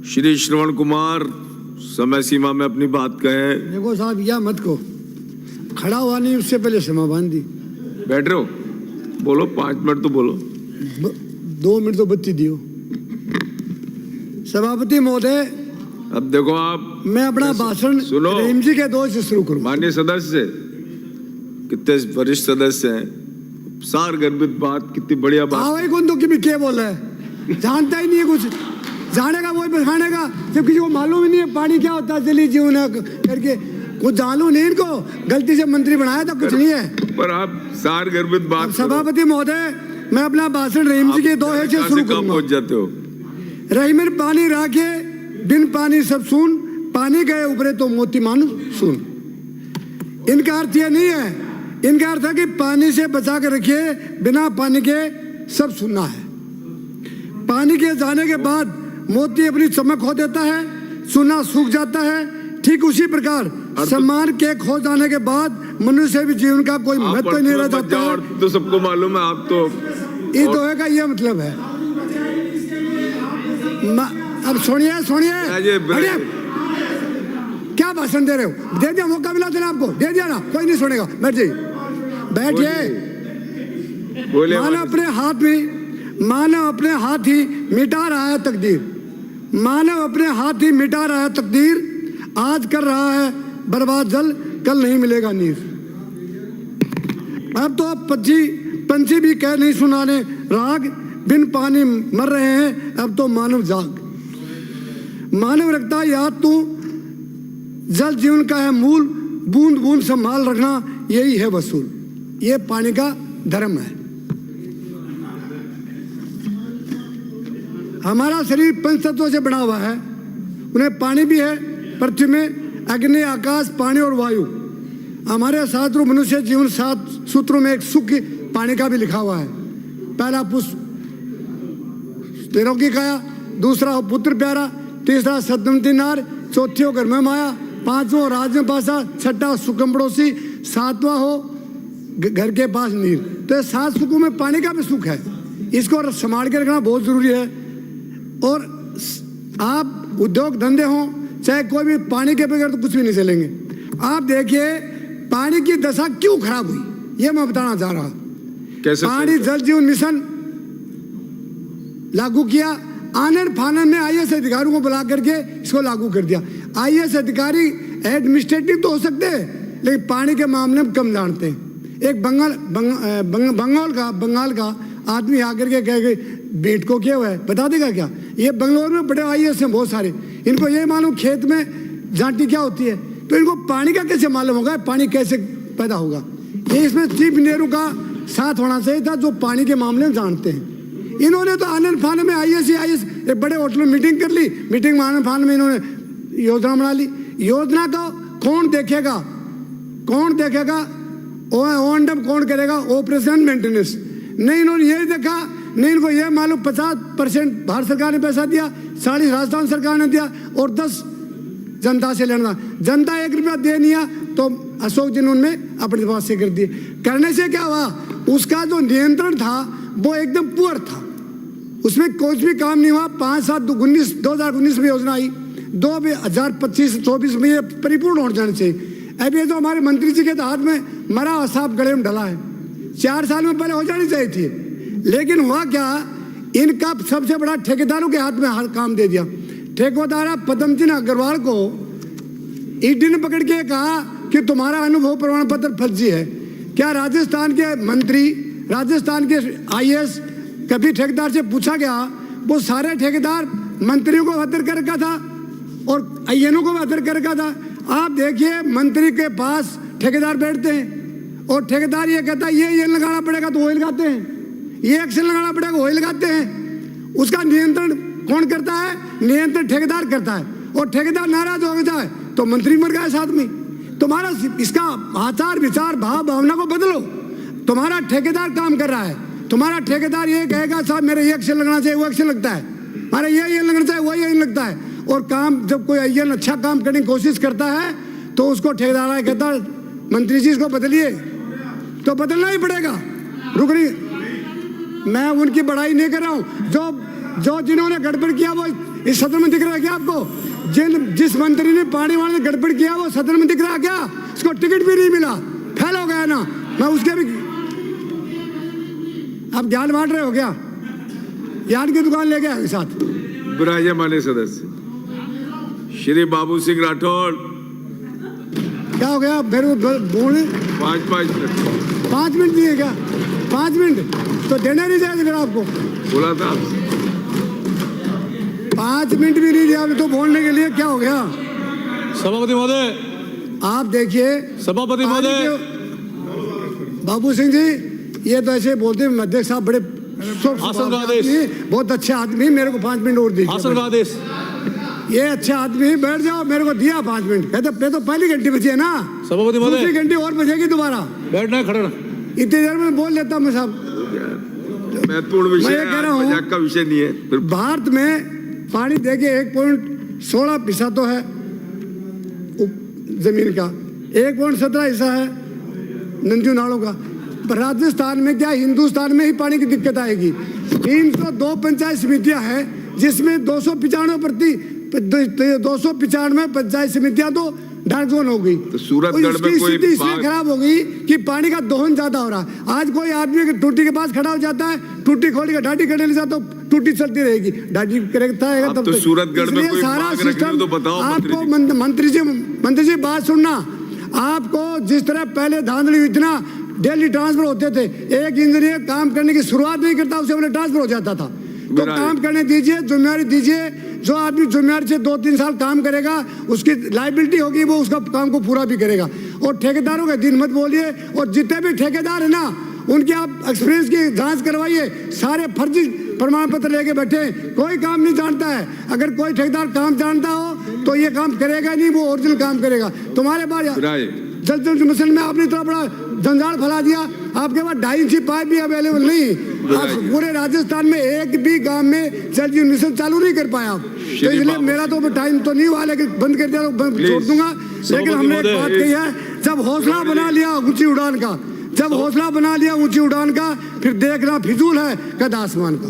श्री श्रवण कुमार समय सीमा में अपनी बात कहे। देखो साहब, या मत को खड़ा हुआ नहीं, उससे पहले सीमा बांध दी। बैठ रहे हो, बोलो 5 मिनट तो बोलो। 2 मिनट तो बत्ती दियो। सभापति महोदय, अब देखो आप, मैं अपना भाषण सुनो, रहीम जी के दौर से शुरू करूं। माननीय सदस्य, कितने वरिष्ठ सदस्य हैं, सार गर्भित बात, कितनी बढ़िया बात। भाई कौन तो कि क्या बोला है, जानता ही नहीं है कुछ, जानेगा वही पछानेगा का, जब किसी को मालूम ही नहीं है पानी क्या होता है, जलीय जीवन करके कुछ जानू नहीं, इनको गलती से मंत्री बनाया था, कुछ नहीं है। पर आप सार गर्भित बात। सभापति महोदय, मैं अपना भाषण रहीम जी के दौर से शुरू करूंगा। पहुंच जाते हो। रहीमर पानी राखे बिन पानी सब सुन, पानी गए उबरे तो मोती मानो सुन। इनका अर्थ यह नहीं है, इनका अर्थ है कि पानी से बचा कर रखिए, बिना पानी के सब सुनना है। पानी के जाने के बाद मोती अपनी चमक खो देता है, सुना सूख जाता है। ठीक उसी प्रकार सम्मान के खो जाने के बाद मनुष्य भी जीवन का कोई महत्व नहीं रह जाता है। तो सबको मालूम है, आप तो इस दोहे का यह मतलब है। अब सुनिए क्या भाषण दे रहे हो, दे दिया मौका मिला था ना आपको, दे दिया ना, कोई नहीं सुनेगा, बैठ जाइए, बैठिए। मानव अपने हाथ ही मिटा रहा है तकदीर, मानव अपने हाथ ही मिटा रहा है तकदीर, आज कर रहा है बर्बाद जल, कल नहीं मिलेगा नीर। अब तो पंछी भी कह नहीं सुनाने राग, बिन पानी मर रहे हैं अब तो मानव जाग। मानव रखता याद तू, जल जीवन का है मूल, बूंद बूंद संभाल रखना यही है वसूल। ये पानी का धर्म है। हमारा शरीर 5 तत्वों से बना हुआ है, उन्हें पानी भी है, पृथ्वी में अग्नि, आकाश, पानी और वायु। हमारे शास्त्रों मनुष्य जीवन 7 सूत्रों में एक सुख पानी का भी लिखा हुआ है। पहला पुष्प तेरों की काया, दूसरा हो पुत्र प्यारा, तीसरा सदमती नार, चौथी हो घर में माया, 5वां राज में पासा, 6ठा सुखम पड़ोसी, 7वां हो घर के पास नीर। तो 7 सुखों में पानी का भी सुख है, इसको संभाल के रखना बहुत जरूरी है। और आप उद्योग धंधे हों चाहे कोई भी, पानी के बगैर तो कुछ भी नहीं चलेंगे। आप देखिए पानी की दशा क्यों खराब हुई, ये मैं बताना चाह रहा हूं। कैसे? पानी जल जीवन मिशन लागू किया, आनंद फानन में IAS अधिकारियों को बुला करके इसको लागू कर दिया। IAS अधिकारी एडमिनिस्ट्रेटिव तो हो सकते हैं, लेकिन पानी के मामले में कम जानते हैं। एक बंगाल का आदमी आकर के कह गए बेट को क्या हुआ है, बता देगा क्या? ये बंगलोर में बड़े IAS हैं बहुत सारे, इनको ये मालूम खेत में जांटी क्या होती है, तो इनको पानी का कैसे मालूम होगा, पानी कैसे पैदा होगा? ये इसमें चीफ इंजीनियरों का साथ होना चाहिए था, जो पानी के मामले में जानते हैं। इन्होंने तो आनंद फान में IAS एक बड़े होटल में मीटिंग कर ली, मीटिंग में आनंद फान में इन्होंने योजना बना ली। योजना को कौन देखेगा, O&M कौन करेगा, ऑपरेशन मेंटेनेंस नहीं। इन्होंने ये देखा नहीं, इनको ये मालूम 50% भारत सरकार ने पैसा दिया, 40 राजस्थान सरकार ने दिया और 10 जनता से लेना। जनता 1 रुपया दे नहीं आ, तो अशोक जी ने उनमें अपने पास से कर दिए। करने से क्या हुआ, उसका जो नियंत्रण था वो एकदम पुअर था, उसमें कुछ भी काम नहीं हुआ। 2019 में योजना आई, 2025-24 में ये परिपूर्ण हो जानी चाहिए। अब ये जो हमारे मंत्री जी के हाथ में मरा साहब गले में ढला है, 4 साल में पहले हो जानी चाहिए थी, लेकिन हुआ क्या, इनका सबसे बड़ा ठेकेदारों के हाथ में काम दे दिया। ठेकेदार पद्मसिंह अग्रवाल को ईडी ने पकड़ के कहा कि तुम्हारा अनुभव प्रमाण पत्र फर्जी है। क्या राजस्थान के मंत्री, राजस्थान के IAS कभी ठेकेदार से पूछा गया? वो सारे ठेकेदार मंत्रियों को बहतर कर रखा था और INO को बहतर कर रखा था। आप देखिए मंत्री के पास ठेकेदार बैठते हैं और ठेकेदार ये कहता है ये लगाना पड़ेगा तो वही लगाते हैं, ये एक्शन लगाना पड़ेगा वही लगाते हैं। उसका नियंत्रण कौन करता है? नियंत्रण ठेकेदार करता है, और ठेकेदार नाराज हो जाए तो मंत्री मर गए साथ में। तुम्हारा इसका आचार विचार भाव भावना को बदलो। तुम्हारा ठेकेदार काम कर रहा है, तुम्हारा ठेकेदार ये कहेगा साहब मेरे ये एक्शन लगना चाहिए, वो एक्शन लगता है, हमारा ये लगना चाहिए, वो ये लगता है। और काम जब कोई IAS अच्छा काम करने की कोशिश करता है तो उसको ठेकेदार कहता है मंत्री जी इसको बदलिए, तो बदलना ही पड़ेगा। रुक रही, मैं उनकी बड़ाई नहीं कर रहा हूँ, जो जिन्होंने गड़बड़ किया वो इस सदन में दिख रहा है क्या आपको? जिस मंत्री ने पानी वाले गड़बड़ किया वो सदन में दिख रहा है क्या? उसको टिकट भी नहीं मिला, फेल हो गया ना। मैं उसके भी, आप ज्ञान बांट रहे हो क्या? ज्ञान की दुकान ले गया साथ। विराजमान सदस्य श्री बाबू सिंह राठौड़, क्या हो गया? मेरे को बोले 5 मिनट। 5 मिनट दिए क्या? 5 मिनट तो देना नहीं चाहिए फिर आपको। बोला था 5 मिनट भी नहीं दिया तो बोलने के लिए। क्या हो गया? सभापति महोदय, आप देखिए सभापति महोदय, बाबू सिंह जी ये तो ऐसे बोलते हैं अध्यक्ष साहब बड़े आसन का आदेश। बहुत अच्छे आदमी, मेरे को 5 मिनट और दीजिए। आसन का आदेश। ये अच्छे आदमी, बैठ जाओ, मेरे को दिया 5 मिनट। कहते तो पहली घंटी बची है ना, सभापति महोदय, दूसरी घंटी और बचेगी दोबारा। बैठना है, खड़ा रहना। इतनी देर में बोल लेता हूँ मैं साहब। महत्वपूर्ण विषय मैं ये कह रहा हूँ, मजाक का विषय नहीं है। फिर भारत में पानी देके 1.16% तो है जमीन का, 1.17 हिस्सा है नदियों नालों का। राजस्थान में क्या, हिंदुस्तान में ही पानी की दिक्कत आएगी। 302 पंचायत समितियां हैं जिसमें 295 पंचायत समितियां तो डार्क जोन हो गई। तो सूरतगढ़ में कोई स्थिति इसलिए खराब हो गई कि पानी का दोहन ज्यादा हो रहा है। आज कोई आदमी टूटी के पास खड़ा हो जाता है, टूटी खोल के ढाटी करने जाता तो टूटी चलती रहेगी, ढाटी करता है तब तो सूरतगढ़ में कोई सारा मांग रखनी हो तो बताओ आपको। मंत्री जी बात सुनना, आपको जिस तरह पहले धांधली इतना डेली ट्रांसफर होते थे, एक इंजीनियर काम करने की शुरुआत नहीं करता उसे पहले ट्रांसफर हो जाता था। तो काम करने दीजिए, जिम्मेदारी दीजिए। जो आदमी जिम्मेदारी से 2-3 साल काम करेगा उसकी लाइबिलिटी होगी, वो उसका काम को पूरा भी करेगा। और ठेकेदारों के दिन मत बोलिए। और जितने भी ठेकेदार है ना, उनके आप एक्सपीरियंस की जांच करवाइए। सारे फर्जी प्रमाण पत्र लेके बैठे, कोई काम नहीं जानता है। अगर कोई ठेकेदार काम जानता हो तो ये काम करेगा नहीं, वो ओरिजिनल काम करेगा। तुम्हारे पास जल जल मिशन में आपने इतना बड़ा जंजाल फैला दिया, आपके पास 2.5 इंची पाइप भी अवेलेबल नहीं। आप पूरे राजस्थान में एक भी गांव में जल जीवन मिशन चालू नहीं कर पाया आप। तो इसलिए मेरा तो टाइम तो नहीं हुआ, लेकिन बंद कर दिया तो छोड़ दूंगा। लेकिन हमने एक बात कही है, जब हौसला बना लिया ऊंची उड़ान का, जब हौसला बना लिया ऊंची उड़ान का, फिर देखना फिजूल है कद आसमान का।